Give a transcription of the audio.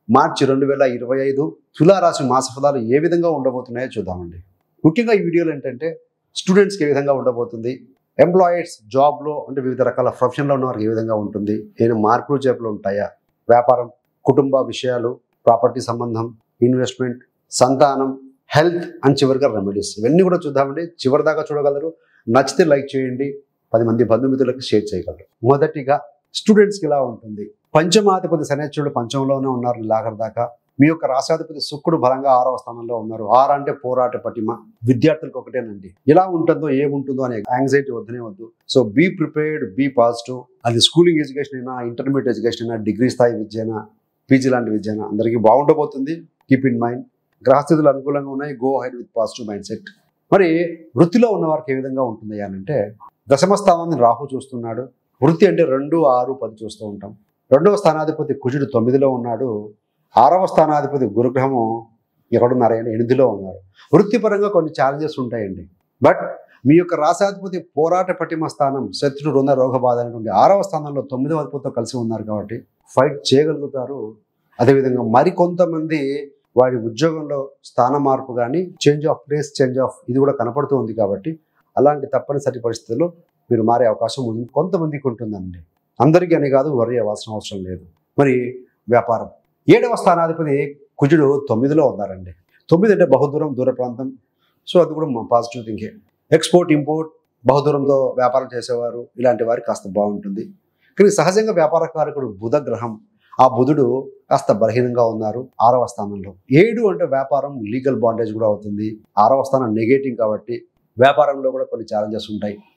మార్చి 2025 తులారాశి మాస ఫలాలు ఏ విధంగా ఉండబోతున్నాయో చూద్దామండి. ముఖ్యంగా ఈ వీడియోలో ఏంటంటే స్టూడెంట్స్కి ఏ విధంగా ఉండబోతుంది, ఎంప్లాయీస్ జాబ్లో అంటే వివిధ రకాల ప్రొఫెషన్లో ఉన్న వారికి ఏ విధంగా ఉంటుంది, ఏమైనా మార్పులు చేపలు ఉంటాయా, వ్యాపారం, కుటుంబ విషయాలు, ప్రాపర్టీ సంబంధం, ఇన్వెస్ట్మెంట్, సంతానం, హెల్త్ అండ్ చివరిగా రెమెడీస్, ఇవన్నీ కూడా చూద్దామండి. చివరి దాకా చూడగలరు. నచ్చితే లైక్ చేయండి, 10 మంది బంధుమిత్రులకు షేర్ చేయగలరు. మొదటిగా స్టూడెంట్స్కి ఇలా ఉంటుంది. పంచమాధిపతి శనేశ్వరుడు పంచంలోనే ఉన్నారు లాగర్ దాకా. మీ యొక్క రాశాధిపతి శుక్రుడు బలంగా 6వ స్థానంలో ఉన్నారు. 6 అంటే పోరాట పటిమ. విద్యార్థులకు ఒకటేనండి, ఎలా ఉంటుందో ఏముంటుందో అనే యాంగ్జైటీ వద్దనే వద్దు. So be prepared, be positive. అది స్కూలింగ్ ఎడ్యుకేషన్ అయినా, ఇంటర్మీడియట్ ఎడ్యుకేషన్ అయినా, డిగ్రీ స్థాయి విద్య అయినా, పీజీ లాంటి విద్య అయినా అందరికీ బాగుండబోతుంది. Keep in mind. గ్రహస్థితులు అనుకూలంగా ఉన్నాయి. Go head with positive mind set. మరి వృత్తిలో ఉన్న వారికి ఏ విధంగా ఉంటుంది అంటే, దశమ స్థానాన్ని రాహు చూస్తున్నాడు. వృత్తి అంటే 2, 6, 10 చూస్తూ ఉంటాం. 2వ స్థానాధిపతి కుజుడు 9లో ఉన్నాడు. 6వ స్థానాధిపతి గురుగ్రహము ఎక్కడున్నారు, 8లో ఉన్నారు. వృత్తిపరంగా కొన్ని ఛాలెంజెస్ ఉంటాయండి. బట్ మీ యొక్క రాశాధిపతి పోరాట పటిమ స్థానం, శత్రు రుణ రోగ బాధ అనేటువంటి 6వ స్థానంలో 9వ అధిపతితో కలిసి ఉన్నారు కాబట్టి ఫైట్ చేయగలుగుతారు. అదేవిధంగా మరికొంతమంది వాడి ఉద్యోగంలో స్థాన మార్పు కానీ, change of place, change of ఇది కూడా కనపడుతూ ఉంది కాబట్టి అలాంటి తప్పనిసరి పరిస్థితుల్లో మీరు మారే అవకాశం కొంతమందికి ఉంటుందండి. అందరికీ అని కాదు, వరి అవ్వాల్సిన అవసరం లేదు. మరి వ్యాపారం, 7వ స్థానాధిపతి కుజుడు 9లో ఉన్నారండి. 9 అంటే బహుదూరం, దూర ప్రాంతం. సో అది కూడా పాజిటివ్ థింకే. ఎక్స్పోర్ట్, ఇంపోర్ట్, బహుదూరంతో వ్యాపారం చేసేవారు ఇలాంటి వారికి కాస్త బాగుంటుంది. కానీ సహజంగా వ్యాపారకారకుడు బుధ గ్రహం, ఆ బుధుడు కాస్త బలహీనంగా ఉన్నారు 6వ స్థానంలో. 7 అంటే వ్యాపారం, లీగల్ బాండేజ్ కూడా అవుతుంది. 6వ స్థానం నెగేటివ్ కాబట్టి వ్యాపారంలో కూడా కొన్ని ఛాలెంజెస్ ఉంటాయి.